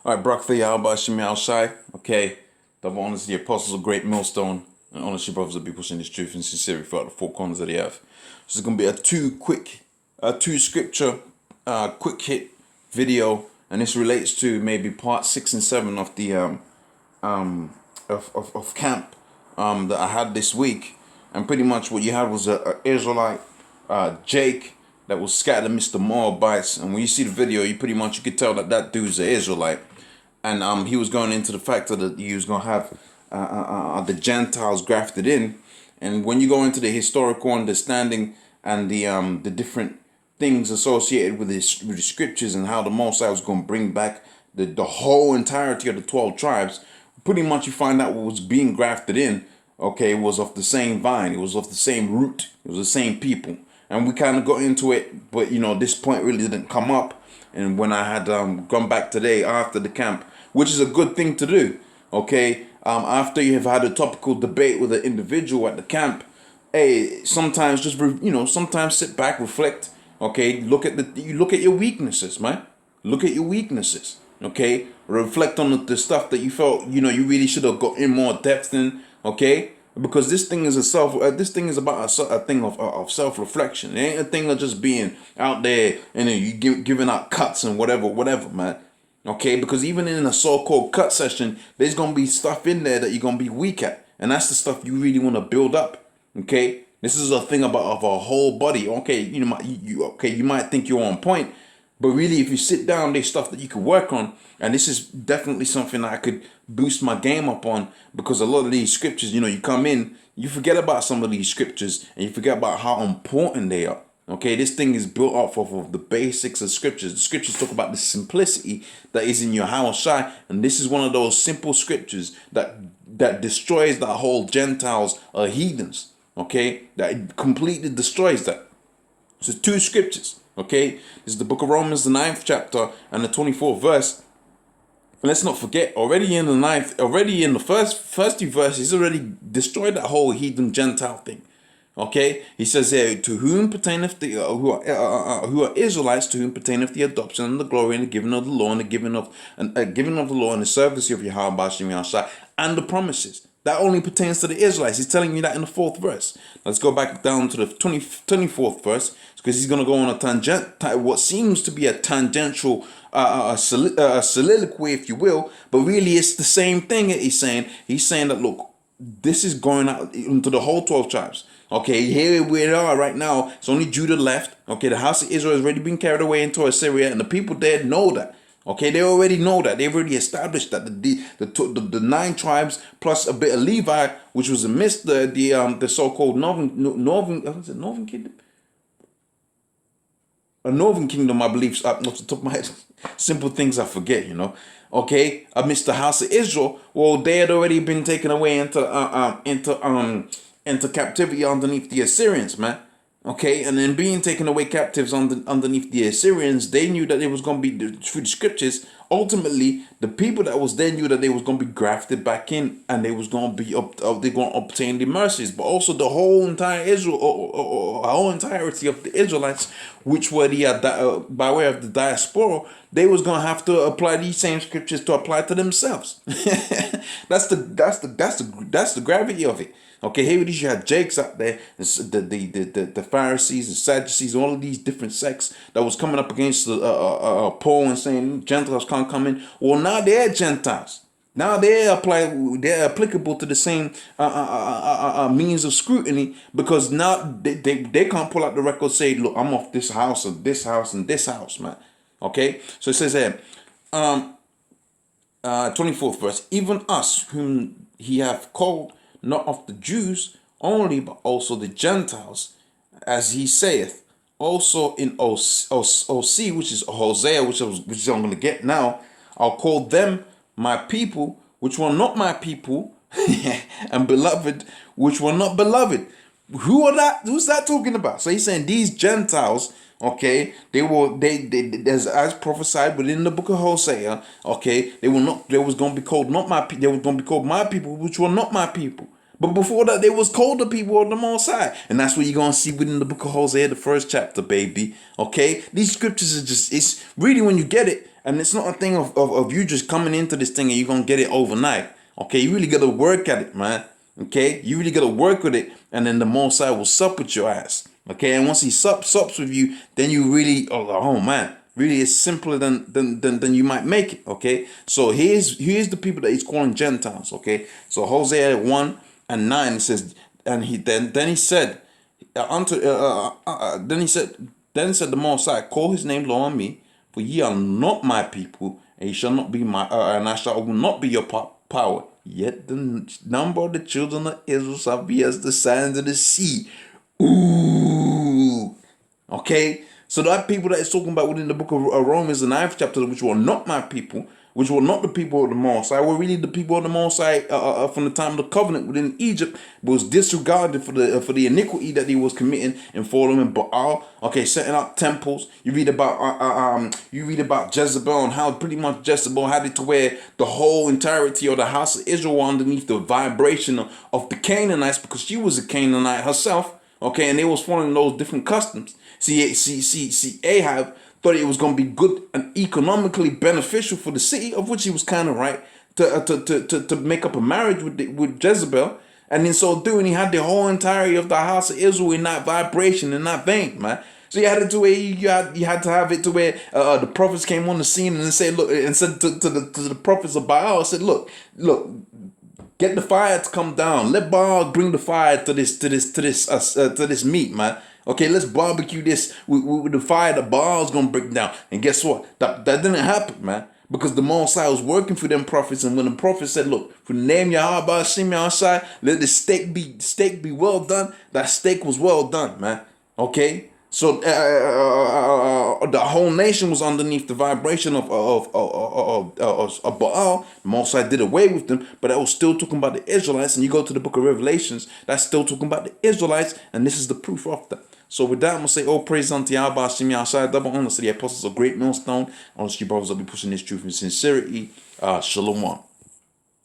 All right, Brock the Shai. Okay, the honors the apostles of GreatMillStone and honors your brothers that be pushing this truth and sincerity throughout the four corners of the earth. This is gonna be a two scripture, quick hit video, and this relates to maybe part 6 and 7 of the of camp that I had this week, and pretty much what you had was a Israelite, Jake, that was scattered amidst the Moabites. And when you see the video, you could tell that dude's an Israelite. And he was going into the fact that he was going to have the Gentiles grafted in. And when you go into the historical understanding and the different things associated with the scriptures and how the Mosai was going to bring back the whole entirety of the 12 tribes, pretty much you find out what was being grafted in, okay, was of the same vine. It was of the same root. It was the same people. And we kind of got into it, but this point really didn't come up. And when I had gone back today after the camp, which is a good thing to do, okay, after you have had a topical debate with an individual at the camp, hey, sometimes just sometimes sit back, reflect, okay, look at your weaknesses, man. Look at your weaknesses, okay. Reflect on the stuff that you felt you really should have got in more depth in, okay. Because this thing is about a thing of self-reflection. It ain't a thing of just being out there and you giving out cuts and whatever, man. Okay, because even in a so-called cut session, there's gonna be stuff in there that you're gonna be weak at, and that's the stuff you really want to build up. Okay, this is a thing of a whole body. Okay, you might think you're on point, but really, if you sit down, there's stuff that you can work on. And this is definitely something that I could boost my game up on, because a lot of these scriptures, you come in, you forget about some of these scriptures and you forget about how important they are. Okay, this thing is built off of the basics of scriptures. The scriptures talk about the simplicity that is in your Shai, and this is one of those simple scriptures that destroys that whole Gentiles or heathens. Okay, that completely destroys that. So 2 scriptures. Okay, this is the book of Romans, the 9th chapter and the 24th verse. Let's not forget, already in the first 2 verses, he's already destroyed that whole heathen Gentile thing. Okay, he says here, to whom pertaineth the who are Israelites, to whom pertaineth the adoption and the glory and the giving of the law and the giving of the law and the service of Yahweh and the promises. That only pertains to the Israelites. He's telling you that in the 4th verse. Let's go back down to the 24th verse, because he's going to go on what seems to be a tangential soliloquy, if you will, but really it's the same thing that he's saying. He's saying that, look, this is going out into the whole 12 tribes. Okay, here we are right now. It's only Judah left. Okay, the house of Israel has already been carried away into Assyria, and the people there know that. Okay, they already know that. They've already established that the 9 tribes plus a bit of Levi, which was amidst the so-called northern kingdom. A northern kingdom, I believe, off the top of my head. Simple things I forget, Okay, amidst the house of Israel, well, they had already been taken away into captivity underneath the Assyrians, man. Okay, and then being taken away captives underneath the Assyrians, they knew that it was going to be through the scriptures. Ultimately, the people that was there knew that they was going to be grafted back in, and they was going to be they're going to obtain the mercies. But also the whole entire Israel, whole entirety of the Israelites, which were the by way of the diaspora, they was going to have to apply these same scriptures to apply to themselves. That's the gravity of it. Okay, here it is. You had Jakes out there, the Pharisees, the Sadducees, all of these different sects that was coming up against Paul and saying Gentiles can't come in. Well, now they're Gentiles. Now they're applicable to the same means of scrutiny, because now they can't pull out the record and say, look, I'm off this house and this house and this house, man. Okay, so it says here, 24th verse, even us whom he hath called, not of the Jews only, but also the Gentiles, as he saith, also in OC, which is Hosea, which I'm going to get now, I'll call them my people, which were not my people, and beloved, which were not beloved. Who's that talking about? So he's saying these Gentiles, okay, they as prophesied within the book of Hosea, okay, they was going to be called not my people, they were going to be called my people, which were not my people. But before that, they was called the people of the Most High. And that's what you're going to see within the book of Hosea, the 1st chapter, baby. Okay? These scriptures are it's really, when you get it, And it's not a thing of you just coming into this thing and you're going to get it overnight. Okay, you really got to work at it, man. Okay, you really got to work with it, and then the Most High will sup with your ass. Okay, and once he sups with you, then you really, oh man, really it's simpler than you might make it. Okay, so here's the people that he's calling Gentiles. Okay, so Hosea 1:9 it says, and then he said the Most High, call his name Lord on me, for ye are not my people, and ye shall not be my and I shall not be your power. Yet the number of the children of Israel shall be as the sands of the sea. Ooh. Okay? So that people that is talking about within the book of Romans, the 9th chapter, which were not my people, which were not the people of the Most High, were really the people of the Most High from the time of the covenant within Egypt, was disregarded for the iniquity that he was committing and following Baal. Okay, setting up temples. You read about Jezebel and how pretty much Jezebel had it to where the whole entirety of the house of Israel were underneath the vibration of the Canaanites, because she was a Canaanite herself. Okay, and they was following those different customs. See, Ahab thought it was going to be good and economically beneficial for the city, of which he was kind of right, to make up a marriage with Jezebel. And in so doing, he had the whole entirety of the house of Israel in that vibration, in that vein, man. So you had it to where you had to have it to where the prophets came on the scene and said, look, and said to the prophets of Baal, said, look, get the fire to come down. Let Baal bring the fire to this meat, man. Okay, let's barbecue this with the fire that Baal's gonna break down. And guess what? That didn't happen, man. Because the Most High was working for them prophets, and when the prophet said, "Look, for the name Yahweh Hashem Yahushai, let the steak be well done," that steak was well done, man. Okay. So the whole nation was underneath the vibration of Baal. Most High did away with them, but that was still talking about the Israelites. And you go to the book of Revelations, that's still talking about the Israelites, and this is the proof of that. So with that, I'm going to say, all praise unto Yahweh Hashem Yahushai, double honor to the apostles of Great Millstone. Honestly, brothers, I'll be pushing this truth in sincerity. Shalom.